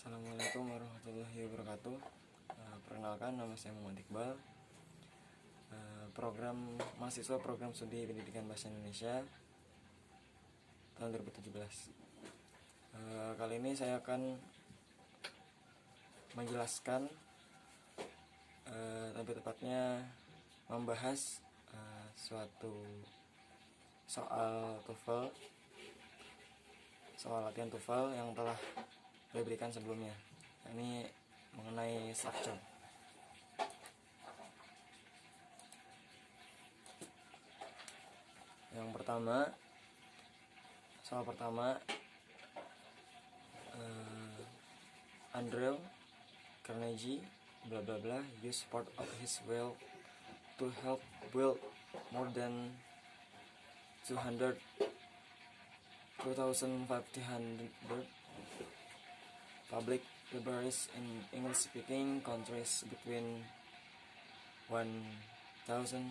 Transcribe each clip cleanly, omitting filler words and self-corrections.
Assalamualaikum warahmatullahi wabarakatuh. Perkenalkan, nama saya Muhammad Iqbal. Mahasiswa program studi pendidikan bahasa Indonesia tahun 2017. Kali ini saya akan menjelaskan, lebih tepatnya membahas suatu soal TOEFL, soal latihan TOEFL yang telah diberikan sebelumnya. Ini mengenai structure. Yang pertama, soal pertama, Andrew Carnegie bla bla bla used part of his wealth to help build more than 2,500 public libraries in English-speaking countries between 1818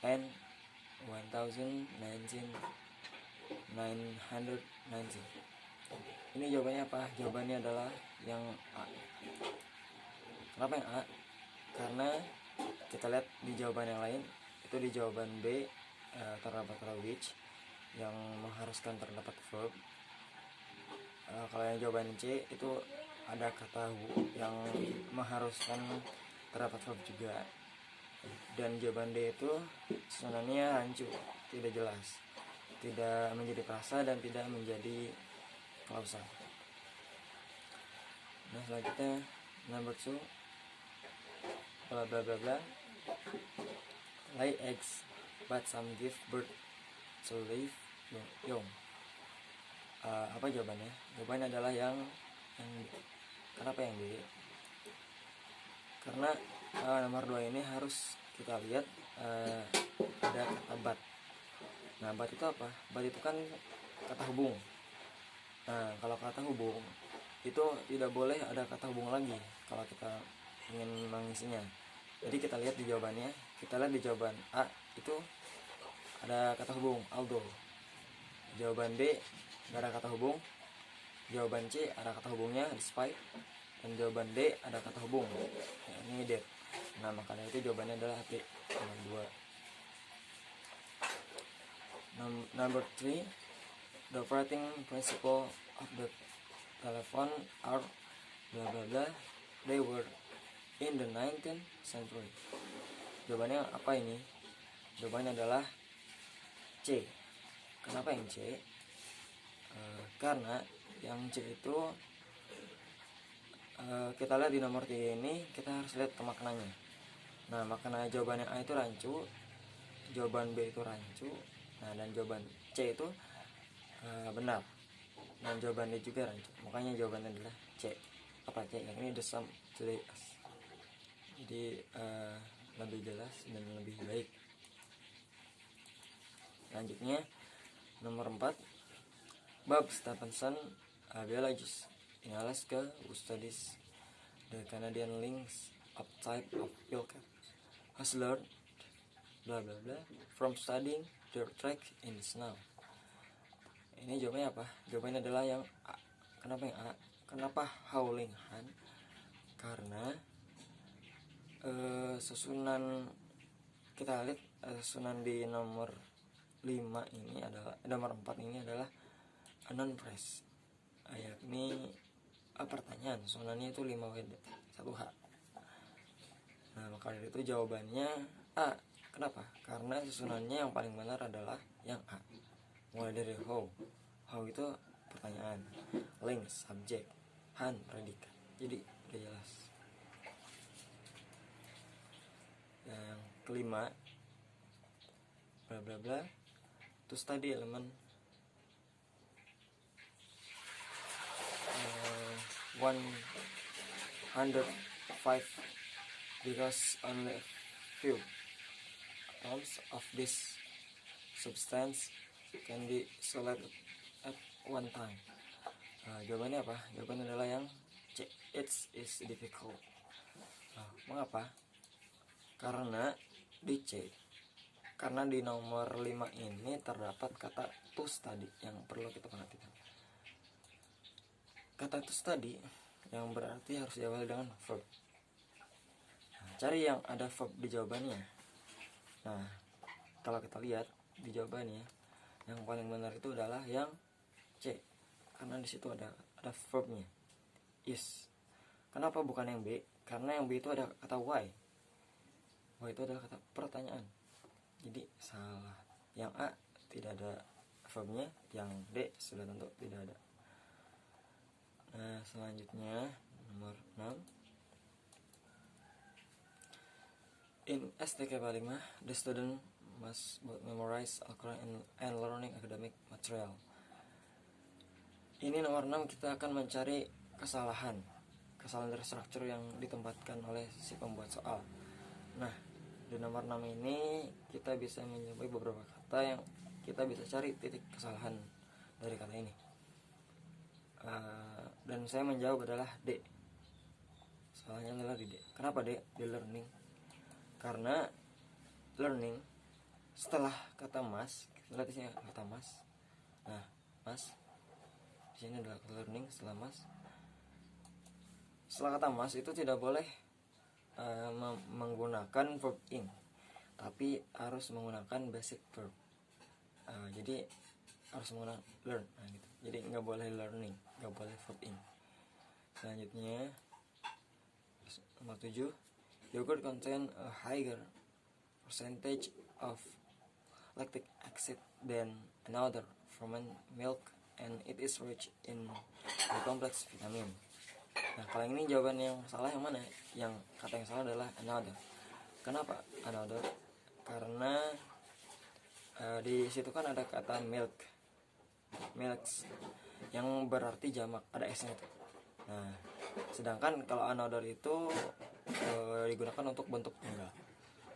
and 1990. Ini jawabannya apa? Jawabannya adalah yang A. Kenapa yang A? Karena kita lihat di jawaban yang lain, itu di jawaban B terdapat kata which yang mengharuskan terdapat verb. Kalau yang jawaban C itu ada kata who yang mengharuskan terdapat verb juga. Dan jawaban D itu susunannya rancu, tidak jelas, tidak menjadi prasa dan tidak menjadi klausa. Nah, selanjutnya number 2, bla bla bla bla, lay eggs but some give birth to live young. Apa jawabannya? Jawabannya adalah yang B. Kenapa yang B? Karena nomor 2 ini harus kita lihat ada kata but. Nah, but itu apa? But itu kan kata hubung. Nah, kalau kata hubung itu tidak boleh ada kata hubung lagi kalau kita ingin mengisinya. Jadi kita lihat di jawabannya, kita lihat di jawaban A itu ada kata hubung although. Jawaban B tidak ada kata hubung. Jawaban C ada kata hubungnya despite. Dan jawaban D ada kata hubung, ini that. Nah, makanya itu jawabannya adalah B, nomor 2. Number 3, the operating principle of the telephone are bla bla bla, they were in the 19th century. Jawabannya apa ini? Jawabannya adalah C. Kenapa yang C? Karena yang C itu kita lihat di nomor 3 ini, kita harus lihat ke maknanya. Nah, makna jawabannya A itu rancu, jawaban B itu rancu, nah dan jawaban C itu benar, dan jawaban D juga rancu. Makanya jawabannya adalah C. Apa C? Yang ini the sum today us. Jadi lebih jelas dan lebih baik. Selanjutnya nomor 4, Bob Stephenson, a biologist in Alaska who studies the Canadian lynx of type of wildcat, has learned bla bla bla from studying their track in snow. Ini jawabannya apa? Jawabannya adalah yang A. Kenapa yang A? Kenapa howling hunt? Karena susunan, kita lihat susunan di nomor 5 ini adalah, nomor 4 ini adalah non phrase, yakni pertanyaan. Susunannya itu 5 WD 1 H. Nah, maka dari itu jawabannya A. Kenapa? Karena susunannya yang paling benar adalah yang A. Mulai dari how itu pertanyaan, lynx subjek, hunt predikat. Jadi udah jelas. Yang kelima, bla bla bla, to study element 105 because only a few atoms of this substance can be selected at one time. Jawabannya apa? Jawabannya adalah yang C. It is difficult. Mengapa? Karena di C, karena di nomor 5 ini terdapat kata to study yang perlu kita perhatikan. kata itu tadi yang berarti harus diawali dengan verb. Nah, cari yang ada verb di jawabannya. Nah, kalau kita lihat di jawabannya, yang paling benar itu adalah yang C, karena di situ ada verbnya is. Kenapa bukan yang B? Karena yang B itu ada kata why. Why itu adalah kata pertanyaan. Jadi salah. Yang A tidak ada verbnya, yang D sudah tentu tidak ada. Nah, selanjutnya nomor 6. In STK 5, the student must memorize Al-Quran and learning academic material. Ini nomor 6, kita akan mencari kesalahan dari struktur yang ditempatkan oleh si pembuat soal. Nah, di nomor 6 ini kita bisa menjumpai beberapa kata yang kita bisa cari titik kesalahan dari kata ini. Dan saya menjawab adalah D. Salahnya adalah di D. Kenapa D? Di learning. Karena learning setelah kata mas, kita lihat di sini kata mas. Nah, mas di sini adalah learning setelah mas. Setelah kata mas itu tidak boleh menggunakan verb in, tapi harus menggunakan basic verb. Jadi harus menggunakan learn. Nah, gitu. Jadi nggak boleh learning, nggak boleh verb in. Selanjutnya nomor 7, yogurt contain a higher percentage of lactic acid than another fermented milk, and it is rich in the complex vitamin. Nah, kalau ini jawaban yang salah yang mana? Yang kata yang salah adalah another. Kenapa another? Karena di situ kan ada kata milks yang berarti jamak, ada s-nya itu. Nah, sedangkan kalau another itu digunakan untuk bentuk tunggal.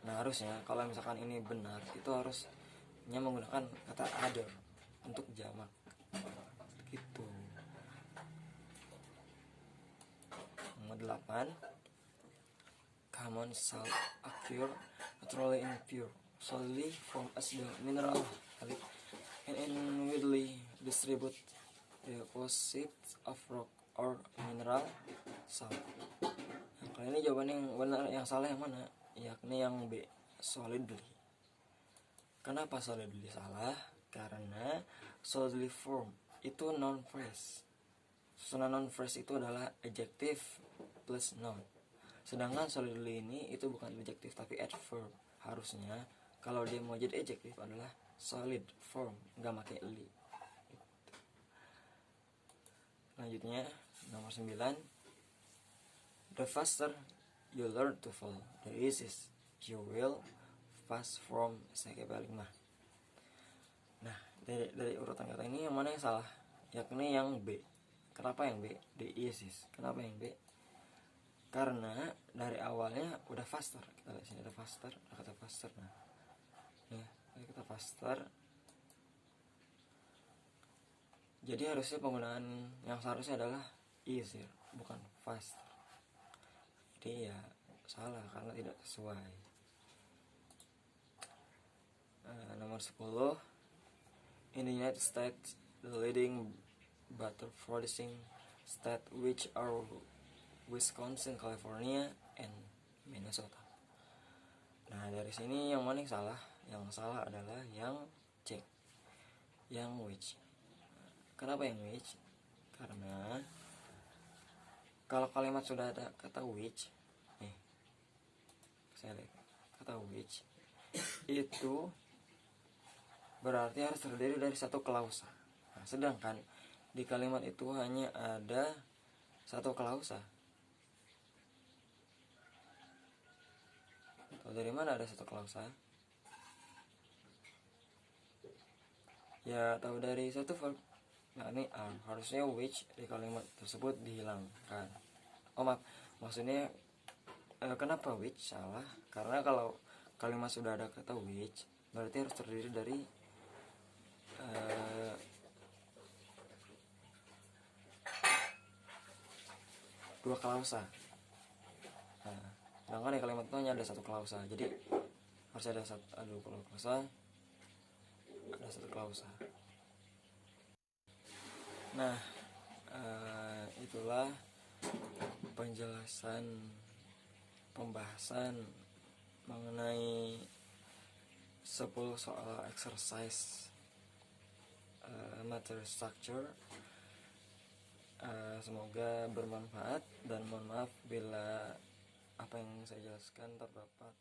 Nah, harusnya kalau misalkan ini benar, itu harusnya menggunakan kata other untuk jamak. Gitu. Nomor 8, common salt occur naturally impure solely from as the mineral and in widely distribute deposits of rock or mineral salt. Nah, kalau ini jawaban yang benar, yang salah yang mana? Yakni yang B, solidly. Kenapa solidly salah? Karena solidly form itu non phrase. Susunan non phrase itu adalah adjective plus noun. Sedangkan solidly ini itu bukan adjective tapi adverb. Harusnya kalau dia mau jadi adjective adalah solid form, nggak pakai li. Selanjutnya nomor 9, the faster you learn to fall, the easier you will pass from STK 5. Nah, dari urutan kata ini yang mana yang salah? Yakni yang B. Kenapa yang B? The easiest. Kenapa yang B? Karena dari awalnya udah faster. Kita lihat sini ada faster, ada kata faster. Nah, ya, ada kata faster. Jadi harusnya penggunaan yang seharusnya adalah easier, bukan faster. Jadi ya salah karena tidak sesuai. Nomor 10, in the United States, the leading butter producing state which are Wisconsin, California, and Minnesota. Nah, dari sini yang mana yang salah? Yang salah adalah yang C, yang which. Kenapa yang which? Karena kalau kalimat sudah ada kata which, nih, saya lihat kata which itu berarti harus terdiri dari satu klausa. Nah, sedangkan di kalimat itu hanya ada satu klausa. Tahu dari mana ada satu klausa? Ya, tahu dari satu verb. Nah, ini harusnya which di kalimat tersebut dihilangkan. Oh maaf, maksudnya kenapa which salah? Karena kalau kalimat sudah ada kata which, berarti harus terdiri dari dua klausa. Nah, sedangkan di kalimat itu hanya ada satu klausa, jadi harus ada dua klausa, ada satu klausa. Nah, begitulah penjelasan pembahasan mengenai 10 soal exercise materi structure. Semoga bermanfaat dan mohon maaf bila apa yang saya jelaskan terdapat